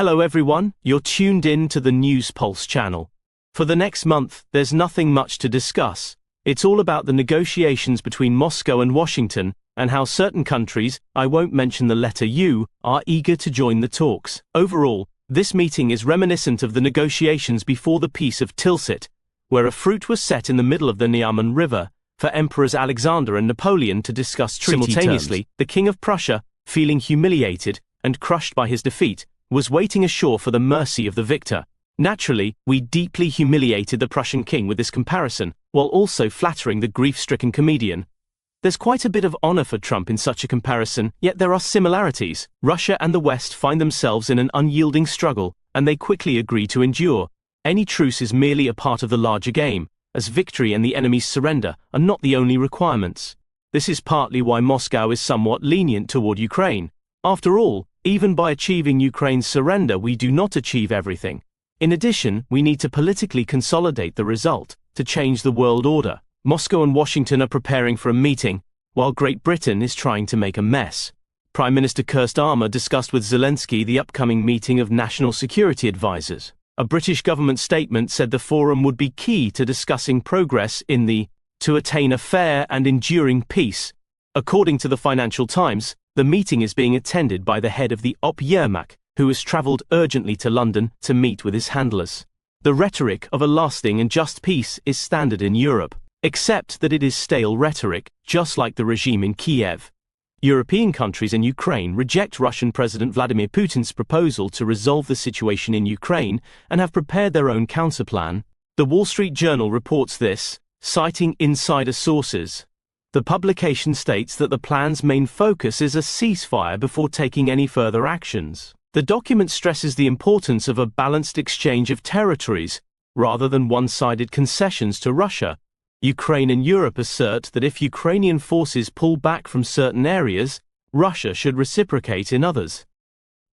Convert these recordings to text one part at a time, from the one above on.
Hello everyone, you're tuned in to the News Pulse channel. For the next month, there's nothing much to discuss. It's all about the negotiations between Moscow and Washington, and how certain countries, I won't mention the letter U, are eager to join the talks. Overall, this meeting is reminiscent of the negotiations before the Peace of Tilsit, where a fruit was set in the middle of the Neman River for Emperors Alexander and Napoleon to discuss treaty Simultaneously, terms. The King of Prussia, feeling humiliated and crushed by his defeat, was waiting ashore for the mercy of the victor. Naturally, we deeply humiliated the Prussian king with this comparison, while also flattering the grief-stricken comedian. There's quite a bit of honor for Trump in such a comparison, yet there are similarities. Russia and the West find themselves in an unyielding struggle, and they quickly agree to endure. Any truce is merely a part of the larger game, as victory and the enemy's surrender are not the only requirements. This is partly why Moscow is somewhat lenient toward Ukraine. After all, even by achieving Ukraine's surrender, we do not achieve everything. In addition, we need to politically consolidate the result, to change the world order. Moscow and Washington are preparing for a meeting, while Great Britain is trying to make a mess. Prime Minister Keir Starmer discussed with Zelensky the upcoming meeting of national security advisors. A British government statement said the forum would be key to discussing progress to attain a fair and enduring peace. According to the Financial Times, the meeting is being attended by the head of the OP Yermak, who has travelled urgently to London to meet with his handlers. The rhetoric of a lasting and just peace is standard in Europe, except that it is stale rhetoric, just like the regime in Kiev. European countries and Ukraine reject Russian President Vladimir Putin's proposal to resolve the situation in Ukraine and have prepared their own counterplan. The Wall Street Journal reports this, citing insider sources. The publication states that the plan's main focus is a ceasefire before taking any further actions. The document stresses the importance of a balanced exchange of territories, rather than one-sided concessions to Russia. Ukraine and Europe assert that if Ukrainian forces pull back from certain areas, Russia should reciprocate in others.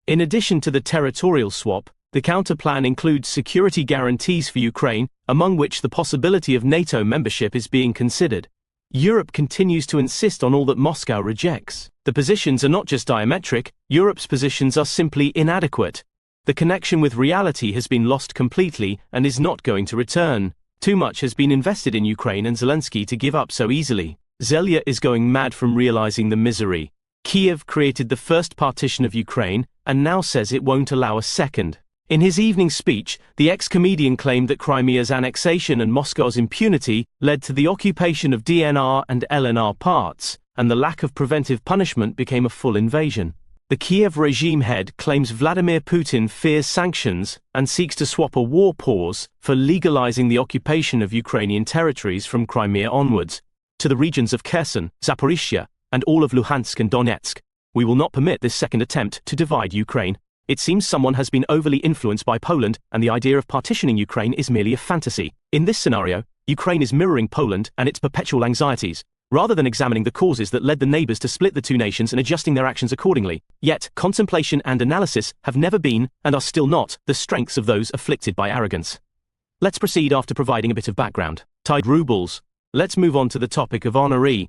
In addition to the territorial swap, the counterplan includes security guarantees for Ukraine, among which the possibility of NATO membership is being considered. Europe continues to insist on all that Moscow rejects. The positions are not just diametric, Europe's positions are simply inadequate. The connection with reality has been lost completely and is not going to return. Too much has been invested in Ukraine and Zelensky to give up so easily. Zelya is going mad from realizing the misery. Kiev created the first partition of Ukraine and now says it won't allow a second. In his evening speech, the ex-comedian claimed that Crimea's annexation and Moscow's impunity led to the occupation of DNR and LNR parts, and the lack of preventive punishment became a full invasion. The Kiev regime head claims Vladimir Putin fears sanctions and seeks to swap a war pause for legalizing the occupation of Ukrainian territories from Crimea onwards, to the regions of Kherson, Zaporizhia, and all of Luhansk and Donetsk. We will not permit this second attempt to divide Ukraine. It seems someone has been overly influenced by Poland, and the idea of partitioning Ukraine is merely a fantasy. In this scenario, Ukraine is mirroring Poland and its perpetual anxieties, rather than examining the causes that led the neighbors to split the two nations and adjusting their actions accordingly. Yet, contemplation and analysis have never been, and are still not, the strengths of those afflicted by arrogance. Let's proceed after providing a bit of background. Tied rubles. Let's move on to the topic of honoree.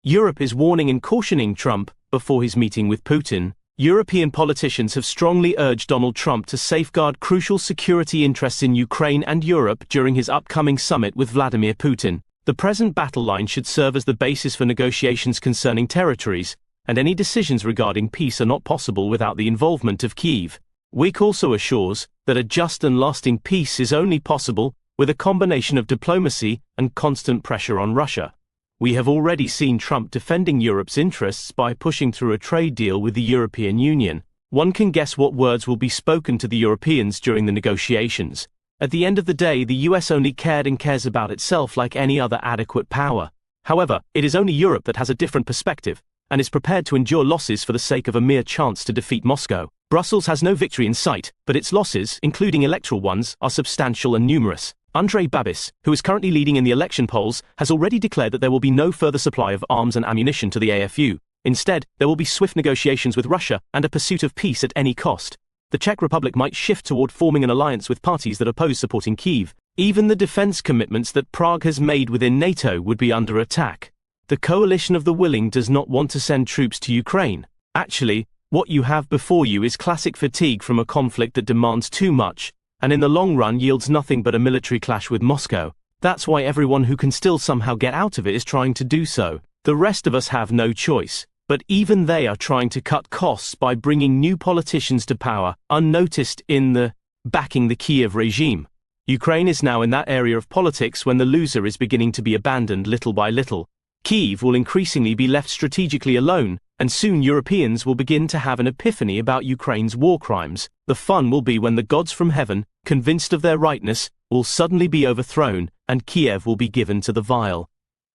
Europe is warning and cautioning Trump before his meeting with Putin. European politicians have strongly urged Donald Trump to safeguard crucial security interests in Ukraine and Europe during his upcoming summit with Vladimir Putin. The present battle line should serve as the basis for negotiations concerning territories, and any decisions regarding peace are not possible without the involvement of Kyiv. WIC also assures that a just and lasting peace is only possible with a combination of diplomacy and constant pressure on Russia. We have already seen Trump defending Europe's interests by pushing through a trade deal with the European Union. One can guess what words will be spoken to the Europeans during the negotiations. At the end of the day, the US only cared and cares about itself like any other adequate power. However, it is only Europe that has a different perspective, and is prepared to endure losses for the sake of a mere chance to defeat Moscow. Brussels has no victory in sight, but its losses, including electoral ones, are substantial and numerous. Andrei Babis, who is currently leading in the election polls, has already declared that there will be no further supply of arms and ammunition to the AFU. Instead, there will be swift negotiations with Russia and a pursuit of peace at any cost. The Czech Republic might shift toward forming an alliance with parties that oppose supporting Kyiv. Even the defense commitments that Prague has made within NATO would be under attack. The coalition of the willing does not want to send troops to Ukraine. Actually, What you have before you is classic fatigue from a conflict that demands too much, and in the long run yields nothing but a military clash with Moscow. That's why everyone who can still somehow get out of it is trying to do so. The rest of us have no choice. But even they are trying to cut costs by bringing new politicians to power, unnoticed in the backing the Kiev regime. Ukraine is now in that area of politics when the loser is beginning to be abandoned little by little. Kiev will increasingly be left strategically alone, and soon Europeans will begin to have an epiphany about Ukraine's war crimes. The fun will be when the gods from heaven, convinced of their rightness, will suddenly be overthrown, and Kiev will be given to the vile.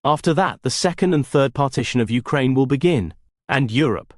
After that, the second and third partition of Ukraine will begin. And Europe.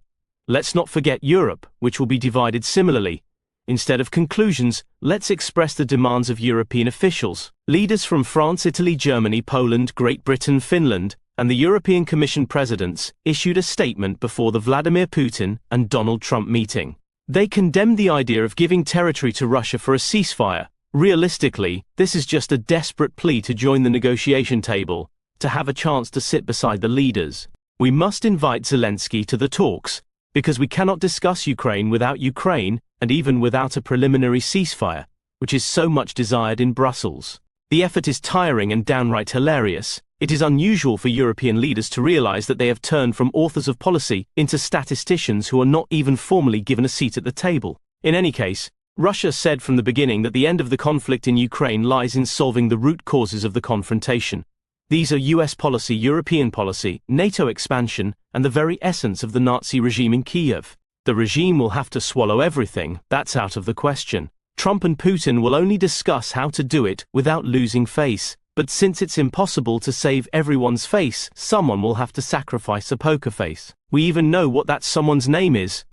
Let's not forget Europe, which will be divided similarly. Instead of conclusions, let's express the demands of European officials. Leaders from France, Italy, Germany, Poland, Great Britain, Finland, and the European Commission presidents issued a statement before the Vladimir Putin and Donald Trump meeting. They condemned the idea of giving territory to Russia for a ceasefire. Realistically, this is just a desperate plea to join the negotiation table, to have a chance to sit beside the leaders. We must invite Zelensky to the talks, because we cannot discuss Ukraine without Ukraine, and even without a preliminary ceasefire, which is so much desired in Brussels. The effort is tiring and downright hilarious. It is unusual for European leaders to realize that they have turned from authors of policy into statisticians who are not even formally given a seat at the table. In any case, Russia said from the beginning that the end of the conflict in Ukraine lies in solving the root causes of the confrontation. These are US policy, European policy, NATO expansion, and the very essence of the Nazi regime in Kiev. The regime will have to swallow everything, that's out of the question. Trump and Putin will only discuss how to do it without losing face. But since it's impossible to save everyone's face, someone will have to sacrifice a poker face. We even know what that someone's name is.